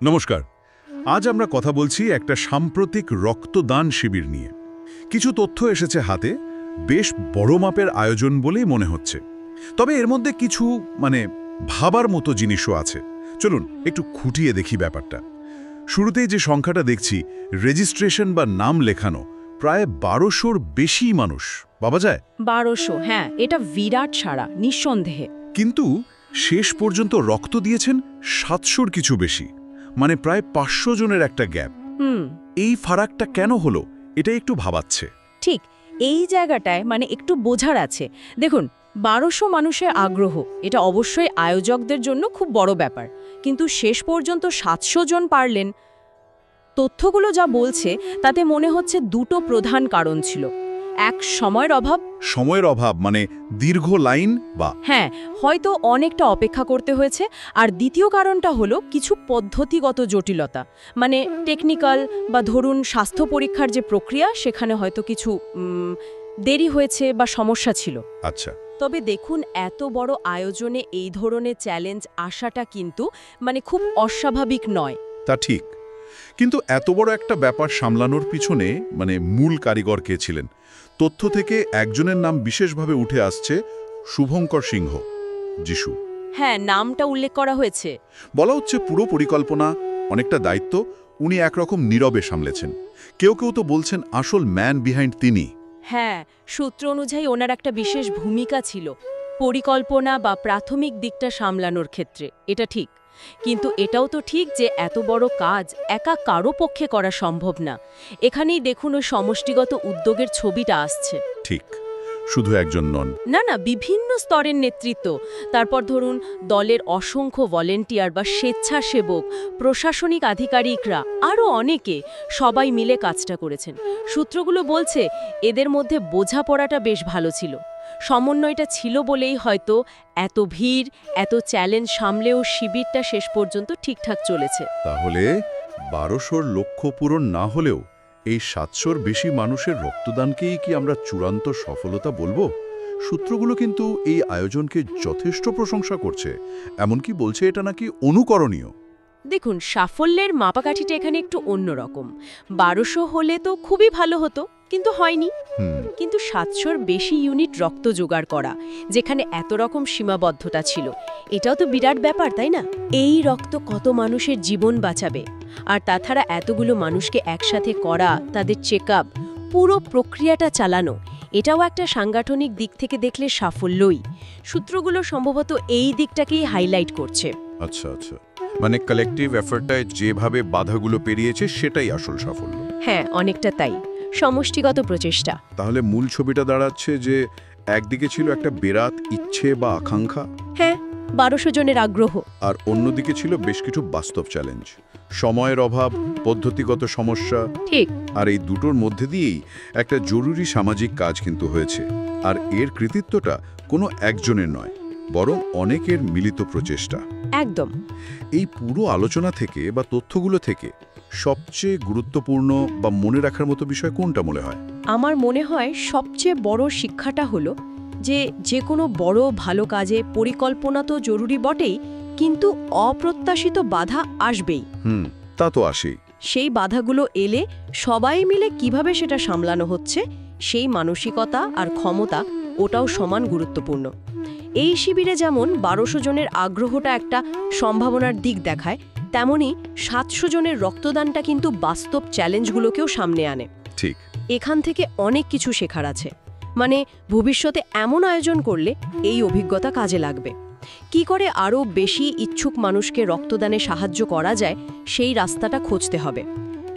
নমস্কার। আজ আমরা কথা বলছি একটা সাম্প্রতিক রক্তদান শিবির নিয়ে। কিছু তথ্য এসেছে হাতে, বেশ বড় মাপের আয়োজন বলেই মনে হচ্ছে। তবে এর মধ্যে কিছু ভাবার মতো জিনিসও আছে। চলুন একটু খুঁটিয়ে দেখি ব্যাপারটা। শুরুতেই যে সংখ্যাটা দেখছি, রেজিস্ট্রেশন বা নাম লেখানো প্রায় 1200-র বেশি মানুষ পাওয়া যায়। 1200, হ্যাঁ, এটা বিরাট সাড়া, নিঃসন্দেহে। কিন্তু শেষ পর্যন্ত রক্ত দিয়েছেন 700-র কিছু বেশি, মানে প্রায় 500 জনের একটা গ্যাপ। এই ফারাকটা কেন হলো, এটা একটু ভাবাচ্ছে। ঠিক এই জায়গাটায় একটু বোঝার আছে। দেখুন, 1200 মানুষের আগ্রহ, এটা অবশ্যই আয়োজকদের জন্য খুব বড় ব্যাপার, কিন্তু শেষ পর্যন্ত 700 জন পারলেন। তথ্যগুলো যা বলছে তাতে মনে হচ্ছে দুটো প্রধান কারণ ছিল। এক, সময়ের অভাব, মানে দীর্ঘ লাইন বা হ্যাঁ, হয়তো অনেকটা অপেক্ষা করতে হয়েছে। আর দ্বিতীয় কারণটা হলো কিছু পদ্ধতিগত জটিলতা, টেকনিক্যাল বা ধরুন স্বাস্থ্য পরীক্ষার যে প্রক্রিয়া, সেখানে হয়তো কিছু দেরি হয়েছে বা সমস্যা ছিল। আচ্ছা। তবে দেখুন, এত বড় আয়োজনে এই ধরনের চ্যালেঞ্জ আসাটা কিন্তু খুব অস্বাভাবিক নয়। তা ঠিক, কিন্তু এত বড় একটা ব্যাপার সামলানোর পিছনে মূল কারিগর কে ছিলেন? তথ্য থেকে একজনের নাম বিশেষভাবে উঠে আসছে, শুভঙ্কর সিংহ, যিশু। হ্যাঁ, নামটা উল্লেখ করা হয়েছে। বলা হচ্ছে পুরো পরিকল্পনা, অনেকটা দায়িত্ব উনি একরকম নীরবে সামলেছেন। কেউ কেউ তো বলছেন আসল ম্যান বিহাইন্ড তিনি। হ্যাঁ, সূত্র অনুযায়ী ওনার একটা বিশেষ ভূমিকা ছিল পরিকল্পনা বা প্রাথমিক দিকটা সামলানোর ক্ষেত্রে, এটা ঠিক। কিন্তু এটাও তো ঠিক যে এত বড় কাজ একা কারো পক্ষে করা সম্ভব না। এখানেই দেখুন ওই সমষ্টিগত উদ্যোগের ছবিটা আসছে। ঠিক, শুধু একজন নন, না, বিভিন্ন স্তরের নেতৃত্ব। তারপর ধরুন দলের অসংখ্য ভলেন্টিয়ার বা স্বেচ্ছাসেবক, প্রশাসনিক আধিকারিকরা, আরও অনেকে, সবাই মিলে কাজটা করেছেন। সূত্রগুলো বলছে এদের মধ্যে বোঝাপড়াটা বেশ ভালো ছিল। সমন্বয়টা ছিল বলেই হয়তো এত ভিড়, এত চ্যালেঞ্জ সামলেও শিবিরটা শেষ পর্যন্ত ঠিকঠাক চলেছে। তাহলে 1200-র লক্ষ্য পূরণ না হলেও এই 700-র বেশি মানুষের রক্তদানকেই কি আমরা চূড়ান্ত সফলতা বলবো? সূত্রগুলো কিন্তু এই আয়োজনকে যথেষ্ট প্রশংসা করছে, এমনকি বলছে এটা নাকি অনুকরণীয়। দেখুন, সাফল্যের মাপাকাঠিটা এখানে একটু অন্যরকম। 1200 হলে তো খুবই ভালো হতো, কিন্তু হয়নি। কিন্তু 700-র বেশি ইউনিট রক্ত জোগাড় করা, যেখানে এত রকম সীমাবদ্ধতা ছিল, এটাও তো বিরাট ব্যাপার, তাই না? এই রক্ত কত মানুষের জীবন বাঁচাবে। আর তাছাড়া এতগুলো মানুষকে একসাথে করা, তাদের চেকআপ, পুরো প্রক্রিয়াটা চালানো, এটাও একটা সাংগঠনিক দিক থেকে দেখলে সাফল্যই। সূত্রগুলো সম্ভবত এই দিকটাকেই হাইলাইট করছে। আচ্ছা, কালেকটিভ এফর্টটায় যেভাবে বাধাগুলো পেরিয়েছে সেটাই আসল সাফল্য। হ্যাঁ, অনেকটা তাই, সমষ্টিগত প্রচেষ্টা। তাহলে মূল ছবিটা দাঁড়াচ্ছে যে একদিকে ছিল একটা বিরাট ইচ্ছে বা আকাঙ্ক্ষা, হ্যাঁ, 1200 জনের আগ্রহ, আর অন্যদিকে ছিল বেশ কিছু বাস্তব চ্যালেঞ্জ, সময়ের অভাব, পদ্ধতিগত সমস্যা। ঠিক। আর এই দুটোর মধ্যে দিয়েই একটা জরুরি সামাজিক কাজ কিন্তু হয়েছে। আর এর কৃতিত্বটা কোনো একজনের নয়, বরং অনেকের মিলিত প্রচেষ্টা। একদম। এই পুরো আলোচনা থেকে বা তথ্যগুলো থেকে সবচেয়ে গুরুত্বপূর্ণ বা মনে রাখার মতো বিষয় কোনটা মনে হয়? আমার মনে হয় সবচেয়ে বড় শিক্ষাটা হলো যে কোনো বড় ভালো কাজে পরিকল্পনা তো জরুরি বটেই, কিন্তু অপ্রত্যাশিত বাধা আসবেই। তা তো আসেই। সেই বাধাগুলো এলে সবাই মিলে কিভাবে সেটা সামলানো হচ্ছে, সেই মানসিকতা আর ক্ষমতা, ওটাও সমান গুরুত্বপূর্ণ। এই শিবিরে যেমন 1200 জনের আগ্রহটা একটা সম্ভাবনার দিক দেখায়, তেমনি 700 জনের রক্তদানটা কিন্তু বাস্তব চ্যালেঞ্জগুলোকেও সামনে আনে। ঠিক। এখান থেকে অনেক কিছু শেখার আছে। ভবিষ্যতে এমন আয়োজন করলে এই অভিজ্ঞতা কাজে লাগবে। কি করে আরও বেশি ইচ্ছুক মানুষকে রক্তদানে সাহায্য করা যায়, সেই রাস্তাটা খুঁজতে হবে।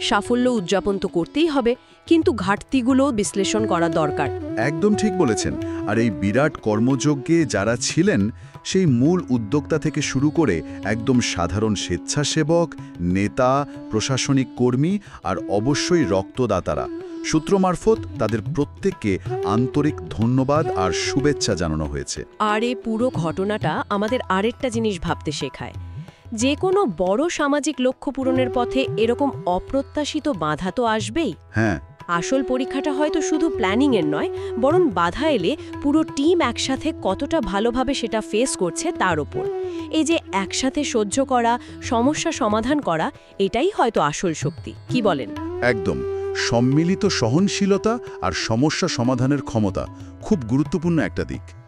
সাফল্য উদযাপন তো করতেই হবে, কিন্তু ঘাটতিগুলোও বিশ্লেষণ করা দরকার। একদম ঠিক বলেছেন। আর এই বিরাট কর্মযজ্ঞে যারা ছিলেন, সেই মূল উদ্যোক্তা থেকে শুরু করে একদম সাধারণ স্বেচ্ছাসেবক, নেতা, প্রশাসনিক কর্মী আর অবশ্যই রক্তদাতারা, সূত্র মারফত তাদের প্রত্যেককে আন্তরিক ধন্যবাদ আর শুভেচ্ছা জানানো হয়েছে। আর এই পুরো ঘটনাটা আমাদের আরেকটা জিনিস ভাবতে শেখায়, যে কোনো বড় সামাজিক লক্ষ্য পূরণের পথে এরকম অপ্রত্যাশিত বাধা তো আসবেই। হ্যাঁ, আসল পরীক্ষাটা হয়তো শুধু প্ল্যানিংয়ের নয়, বরং বাধা এলে পুরো টিম একসাথে কতটা ভালোভাবে সেটা ফেস করছে তার ওপর। এই যে একসাথে সহ্য করা, সমস্যা সমাধান করা, এটাই হয়তো আসল শক্তি, কি বলেন? একদম। সম্মিলিত সহনশীলতা আর সমস্যা সমাধানের ক্ষমতা খুব গুরুত্বপূর্ণ একটা দিক।